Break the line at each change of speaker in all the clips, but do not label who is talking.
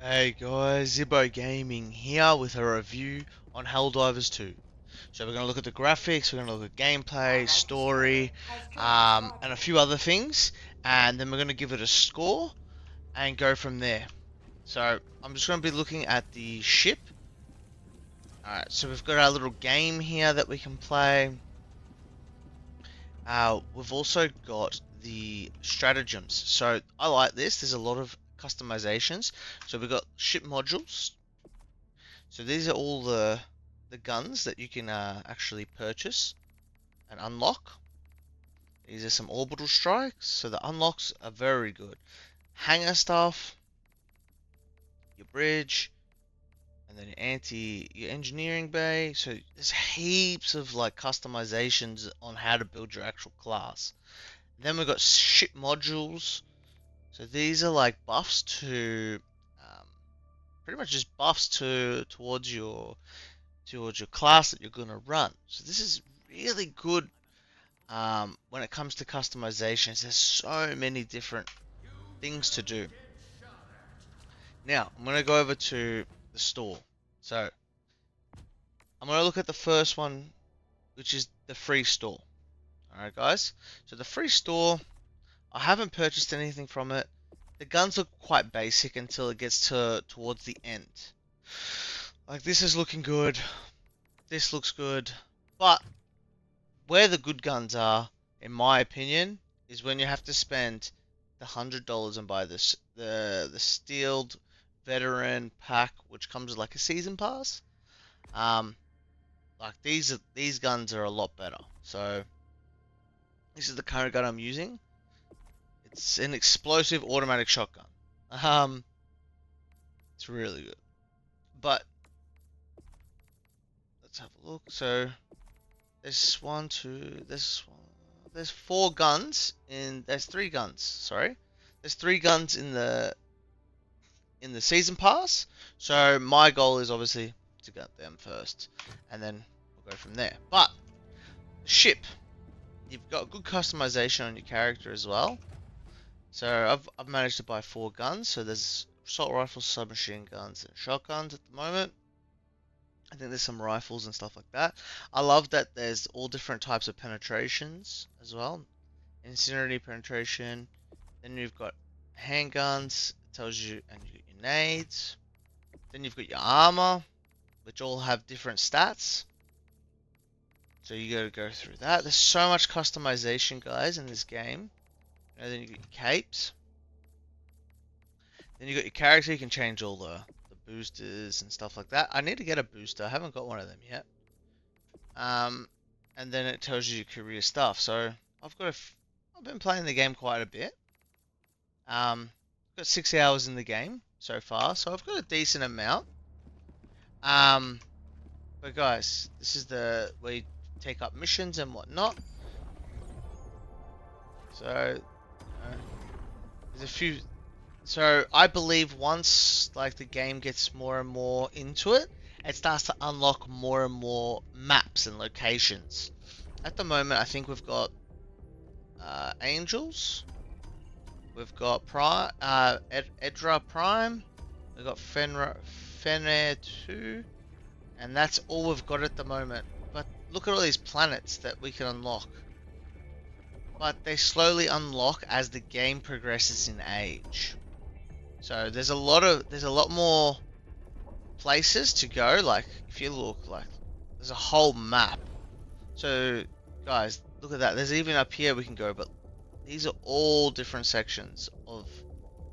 Hey guys, Zibbo Gaming here with a review on Helldivers 2. So we're going to look at the graphics, we're going to look at gameplay, story, and a few other things, and then we're going to give it a score and go from there. So I'm just going to be looking at the ship. Alright, so we've got our little game here that we can play. We've also got the stratagems. So I like this, there's a lot of customizations. So we've got ship modules. So these are all the guns that you can actually purchase and unlock. These are some orbital strikes, so the unlocks are very good. Hangar stuff, your bridge, and then your engineering bay. So there's heaps of like customizations on how to build your actual class. Then we've got ship modules. So these are like buffs to pretty much just buffs towards your class that you're going to run. So this is really good when it comes to customizations. There's so many different things to do. Now, I'm going to go over to the store. So, I'm going to look at the first one, which is the free store. Alright, guys. So, the free store, I haven't purchased anything from it. The guns look quite basic until it gets towards the end. Like, this is looking good. This looks good. But where the good guns are, in my opinion, is when you have to spend the $100 and buy the Steeled Veteran pack, which comes with like a season pass. Um, like these guns are a lot better. So this is the current gun I'm using. It's an explosive automatic shotgun. Um, it's really good. But let's have a look. So there's four guns there's three guns, sorry. There's three guns in the season pass. So my goal is obviously to get them first, and then we'll go from there. But ship, you've got good customization on your character as well. So I've managed to buy four guns. So there's assault rifles, submachine guns, and shotguns at the moment. I think there's some rifles and stuff like that. I love that there's all different types of penetrations as well. Incinerary penetration. Then you've got handguns. It tells you, and you get your nades. Then you've got your armor, which all have different stats. So you got to go through that. There's so much customization, guys, in this game. And then you get your capes. Then you got your character. You can change all the boosters and stuff like that. I need to get a booster. I haven't got one of them yet. And then it tells you your career stuff. So I've been playing the game quite a bit. Got 6 hours in the game so far, so I've got a decent amount. But guys, this is where you take up missions and whatnot. So there's a few. So I believe once like the game gets more and more into it, it starts to unlock more and more maps and locations. At the moment, I think we've got Angels, we've got Edra Prime, we've got Fenrir 2, and that's all we've got at the moment. But look at all these planets that we can unlock. But they slowly unlock as the game progresses in age. So there's a lot more places to go. Like if you look, like there's a whole map. So guys, look at that. There's even up here we can go, but these are all different sections of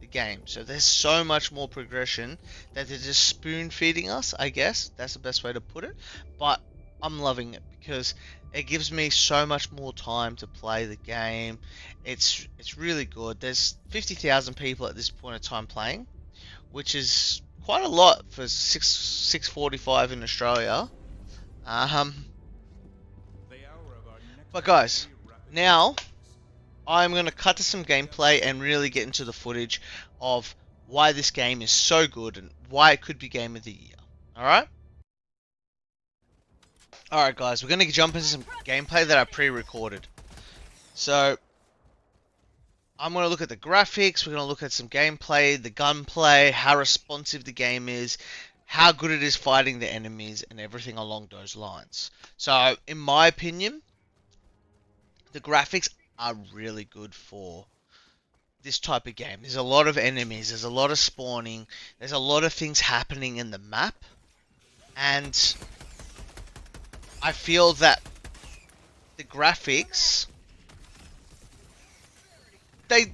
the game. So there's so much more progression that they're just spoon feeding us, I guess. That's the best way to put it. But I'm loving it because it gives me so much more time to play the game. It's really good. There's 50,000 people at this point in time playing, which is quite a lot for 6:45 in Australia. But guys, now I'm going to cut to some gameplay and really get into the footage of why this game is so good and why it could be Game of the Year. Alright? Alright guys, we're going to jump into some gameplay that I pre-recorded. So, I'm going to look at the graphics, we're going to look at some gameplay, the gunplay, how responsive the game is, how good it is fighting the enemies, and everything along those lines. So, in my opinion, the graphics are really good for this type of game. There's a lot of enemies, there's a lot of spawning, there's a lot of things happening in the map, and I feel that the graphics, they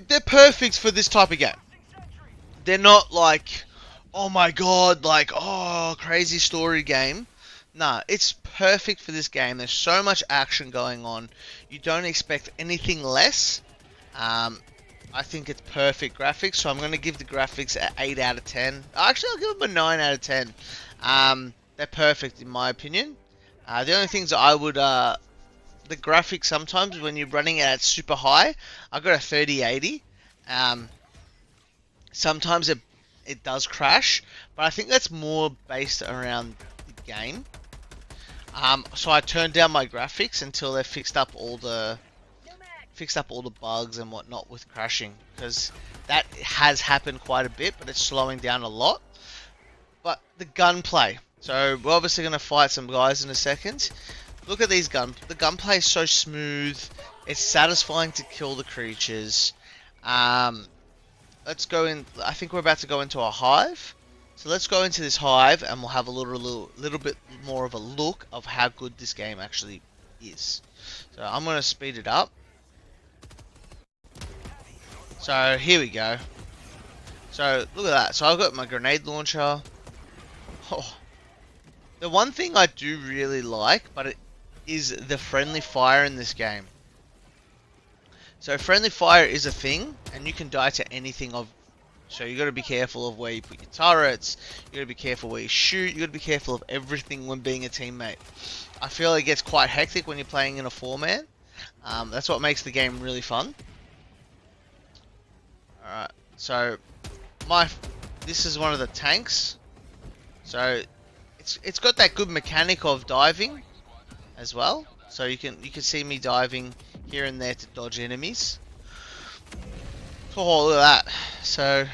they're perfect for this type of game. They're not like, oh my god, like, oh, crazy story game. Nah, it's perfect for this game. There's so much action going on. You don't expect anything less. Um, I think it's perfect graphics, so I'm going to give the graphics an 8 out of 10. Actually, I'll give them a 9 out of 10. They're perfect in my opinion. The only things that I would, the graphics sometimes when you're running it at super high, I got a 3080. Sometimes it does crash, but I think that's more based around the game. So I turned down my graphics until they fixed up all the bugs and whatnot with crashing, because that has happened quite a bit, but it's slowing down a lot. But the gunplay. So we're obviously going to fight some guys in a second. Look at these guns. The gunplay is so smooth. It's satisfying to kill the creatures. Let's go in. I think we're about to go into a hive. So let's go into this hive and we'll have a little bit more of a look of how good this game actually is. So I'm going to speed it up. So here we go. So look at that. So I've got my grenade launcher. Oh, the one thing I do really like, but it is the friendly fire in this game. So friendly fire is a thing, and you can die to anything of. So you got to be careful of where you put your turrets. You got to be careful where you shoot. You got to be careful of everything when being a teammate. I feel it gets quite hectic when you're playing in a 4-man. That's what makes the game really fun. All right, so this is one of the tanks. So it's got that good mechanic of diving as well. So you can see me diving here and there to dodge enemies. Oh, look at that. So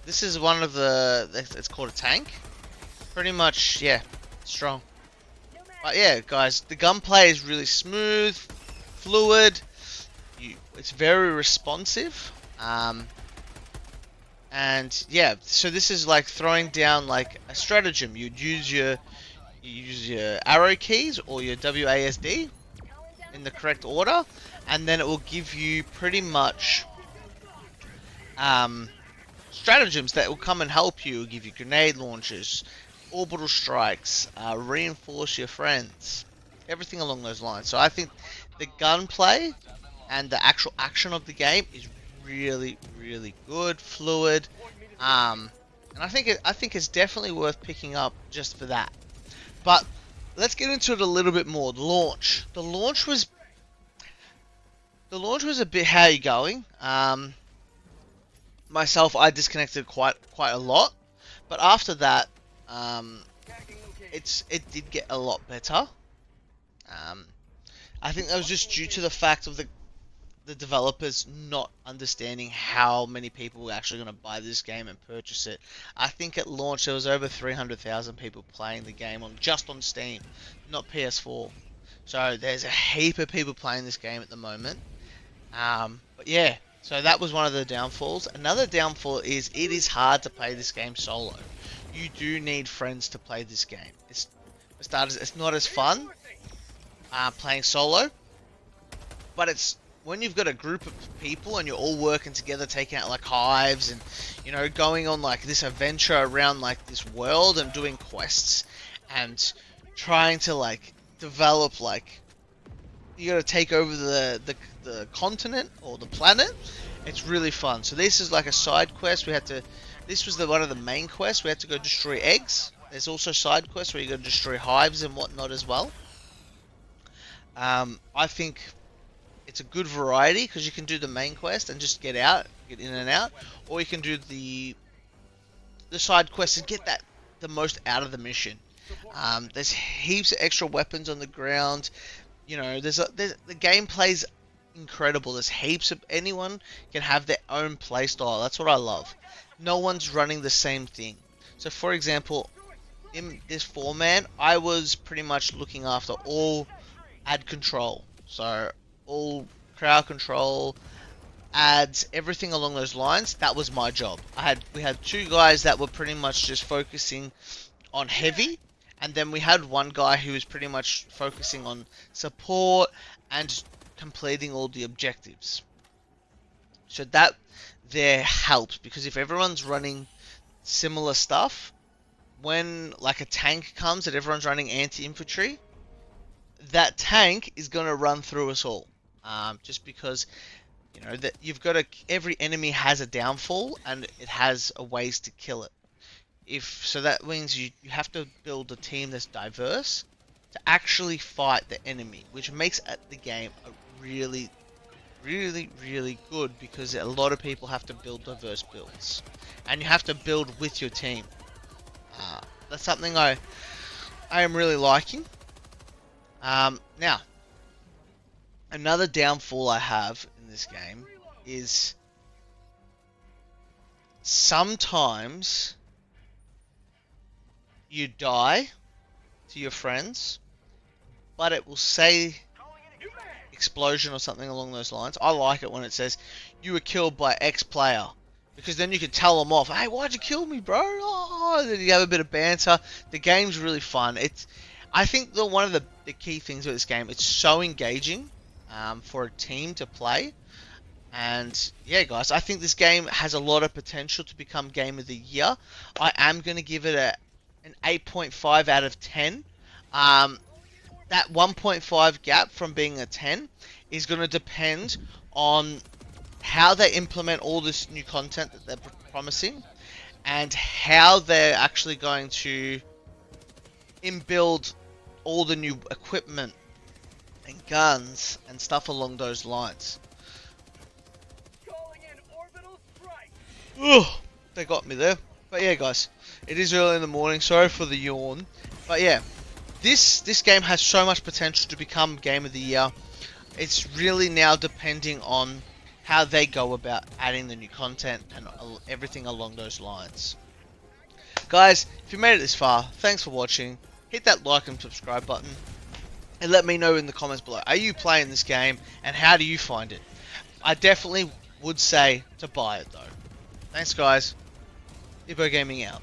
this is one of the, it's called a tank. Pretty much, yeah, strong. But yeah, guys, the gunplay is really smooth, fluid. It's very responsive. And yeah, so this is like throwing down like a stratagem. You'd use your arrow keys or your WASD in the correct order, and then it will give you pretty much stratagems that will come and help you. It'll give you grenade launchers, orbital strikes, reinforce your friends, everything along those lines. So I think the gunplay and the actual action of the game is really, really good, fluid, and I think it's definitely worth picking up just for that. But let's get into it a little bit more. The launch was a bit, how you going? Myself, I disconnected quite a lot, but after that, it did get a lot better. I think that was just due to the fact of the developers not understanding how many people were actually going to buy this game and purchase it. I think at launch there was over 300,000 people playing the game just on Steam, not PS4. So there's a heap of people playing this game at the moment. But yeah, so that was one of the downfalls. Another downfall is it is hard to play this game solo. You do need friends to play this game. For starters, it's not as fun playing solo, but it's when you've got a group of people and you're all working together, taking out like hives and, you know, going on like this adventure around like this world and doing quests and trying to like develop, like, you gotta take over the continent or the planet. It's really fun. So this is like a side quest. This was one of the main quests. We had to go destroy eggs. There's also side quests where you gotta destroy hives and whatnot as well. I think it's a good variety because you can do the main quest and just get in and out, or you can do the side quests and get the most out of the mission. There's heaps of extra weapons on the ground. You know, the gameplay's incredible. There's heaps of anyone can have their own play style. That's what I love. No one's running the same thing. So, for example, in this 4-man, I was pretty much looking after all ad control. So, all crowd control, ads, everything along those lines. That was my job. We had two guys that were pretty much just focusing on heavy, and then we had one guy who was pretty much focusing on support and completing all the objectives. So that there helps, because if everyone's running similar stuff, when like a tank comes and everyone's running anti-infantry, that tank is going to run through us all. Just because you know that every enemy has a downfall and it has a ways to kill it. So that means you have to build a team that's diverse to actually fight the enemy, which makes the game a really, really, really good, because a lot of people have to build diverse builds, and you have to build with your team. That's something I am really liking. Now, another downfall I have in this game is sometimes you die to your friends, but it will say explosion or something along those lines. I like it when it says you were killed by X player, because then you can tell them off. Hey, why'd you kill me, bro? Oh, then you have a bit of banter. The game's really fun. I think one of the key things with this game, it's so engaging for a team to play. And yeah, guys, I think this game has a lot of potential to become Game of the Year. I am going to give it an 8.5 out of 10. That 1.5 gap from being a 10 is going to depend on how they implement all this new content that they're promising, and how they're actually going to inbuild all the new equipment and guns and stuff along those lines. Ugh, they got me there. But yeah, guys, it is early in the morning. Sorry for the yawn. But yeah, this game has so much potential to become Game of the Year. It's really now depending on how they go about adding the new content and everything along those lines. Guys, if you made it this far, thanks for watching. Hit that like and subscribe button, and let me know in the comments below. Are you playing this game, and how do you find it? I definitely would say to buy it though. Thanks, guys. Evo Gaming out.